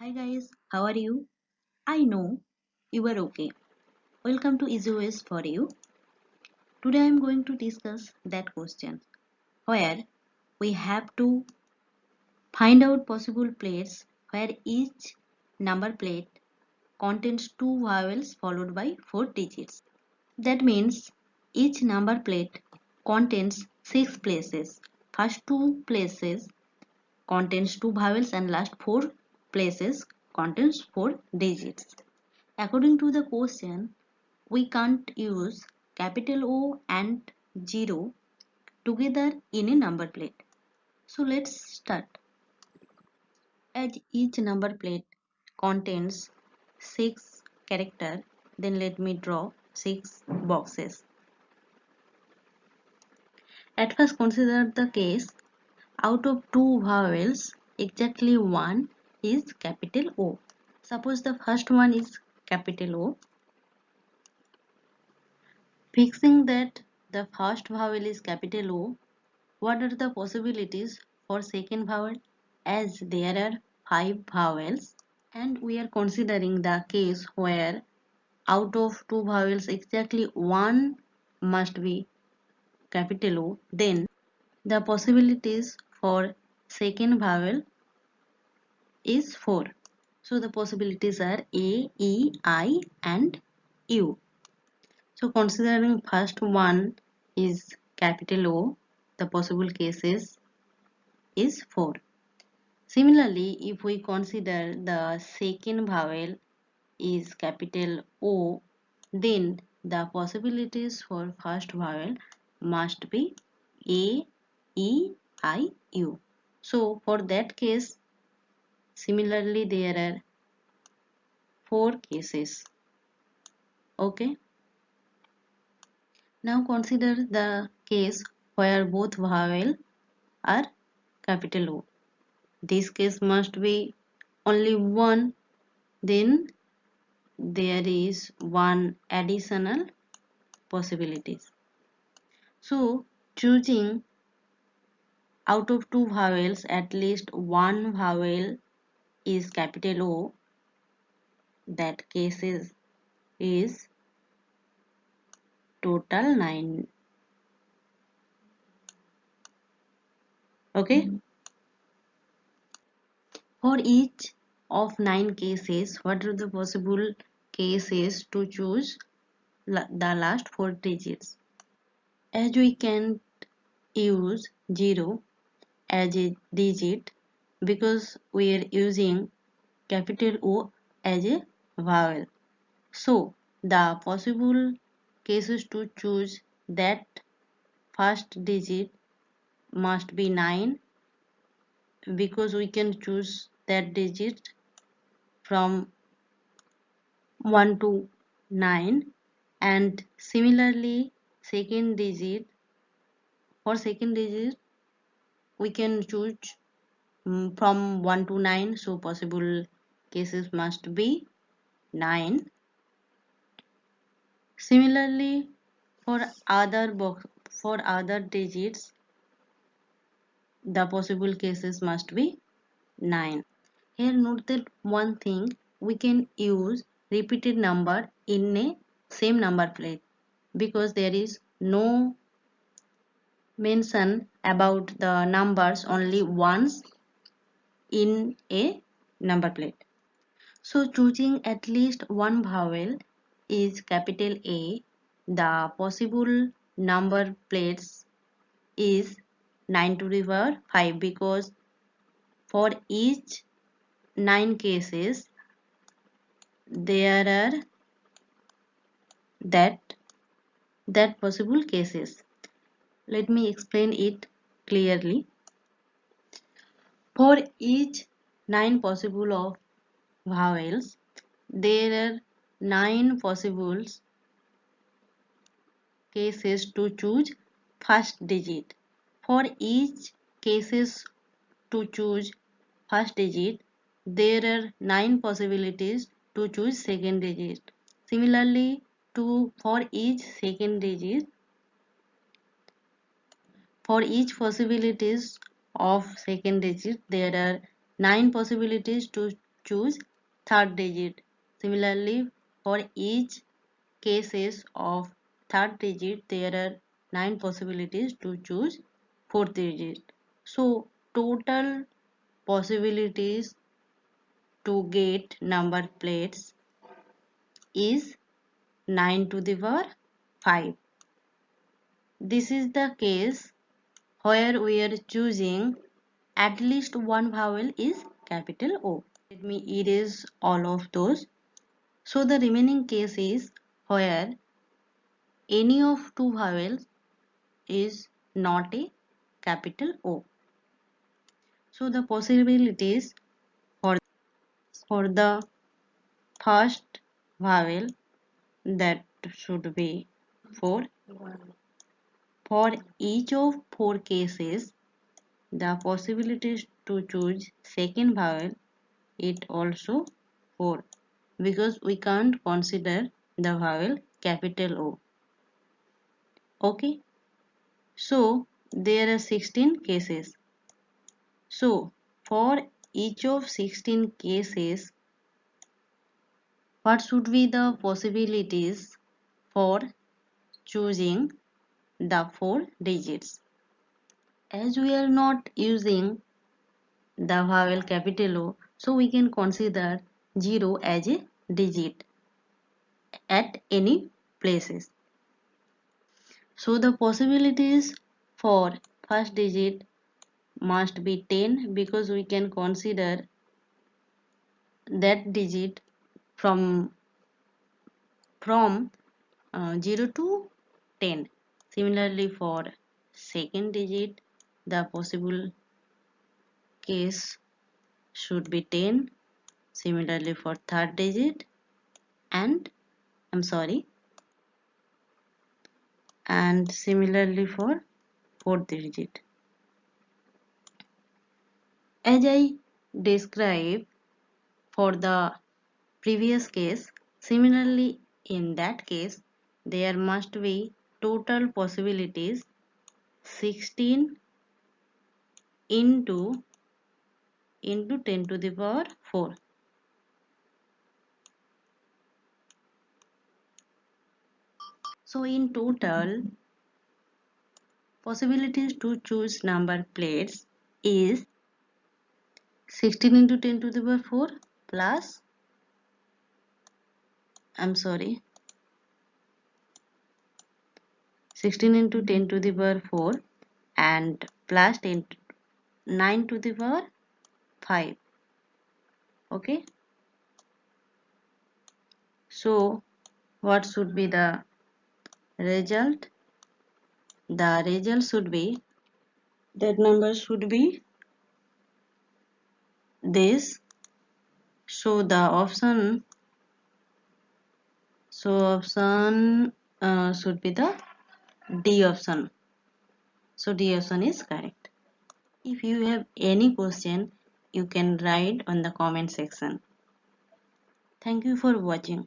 Hi guys, how are you? I know you are okay. Welcome to EasyOS for you. Today I am going to discuss that question where we have to find out possible plates where each number plate contains two vowels followed by four digits. That means each number plate contains six places. First two places contains two vowels and last four places contains four digits. According to the question, we can't use capital O and 0 together in a number plate. So let's start. As each number plate contains 6 characters, then let me draw 6 boxes. At first consider the case out of two vowels, exactly one is capital O. Suppose the first one is capital O. Fixing that the first vowel is capital O, what are the possibilities for second vowel? As there are 5 vowels and we are considering the case where out of two vowels exactly one must be capital O, then the possibilities for second vowel is 4. So the possibilities are A, E, I and U. So considering first one is capital O, the possible cases is 4. Similarly, if we consider the second vowel is capital O, then the possibilities for first vowel must be A, E, I, U. So for that case, similarly there are 4 cases. Okay. Now consider the case where both vowels are capital O. This case must be only one, then there is one additional possibilities. So choosing out of two vowels at least one vowel is capital O, that is total 9. Okay. For each of 9 cases, what are the possible cases to choose the last 4 digits? As we can use 0 as a digit because we are using capital O as a vowel. So the possible cases to choose that first digit must be 9 because we can choose that digit from 1 to 9, and similarly for second digit we can choose from 1 to 9, so possible cases must be 9. Similarly for other digits the possible cases must be 9. Here note that one thing, we can use repeated number in a same number plate because there is no mention about the numbers only once in a number plate. So choosing at least one vowel is capital A. The possible number plates is 9 to the power 5 because for each 9 cases there are that possible cases. Let me explain it clearly. For each 9 possible of vowels, there are 9 possible cases to choose first digit. For each cases to choose first digit, there are 9 possibilities to choose second digit. Similarly, for each second digit, for each possibilities of second digit, there are 9 possibilities to choose third digit. Similarly, for each cases of third digit, there are 9 possibilities to choose fourth digit. So total possibilities to get number plates is 9 to the power 5. This is the case where we are choosing at least one vowel is capital O. Let me erase all of those. So the remaining case is where any of two vowels is not a capital O. So the possibilities for, for the first vowel, that should be 4. For each of 4 cases, the possibilities to choose second vowel it also 4, because we can't consider the vowel capital O. Okay, so there are 16 cases. So for each of 16 cases, what should be the possibilities for choosing the 4 digits? As we are not using the vowel capital O, so we can consider 0 as a digit at any places. So the possibilities for first digit must be 10, because we can consider that digit from 0 to 10. Similarly, for second digit, the possible case should be 10. Similarly, for third digit, and and similarly for fourth digit. As I described for the previous case, similarly in that case, there must be total possibilities 16 into 10 to the power 4. So in total, possibilities to choose number plates is 16 into 10 to the power 4 plus, 16 into 10 to the power 4 and plus 9 to the power 5. Okay, so what should be the result? The result should be that number should be this. So the option should be the D option. So D option is correct. If you have any question, you can write on the comment section. Thank you for watching.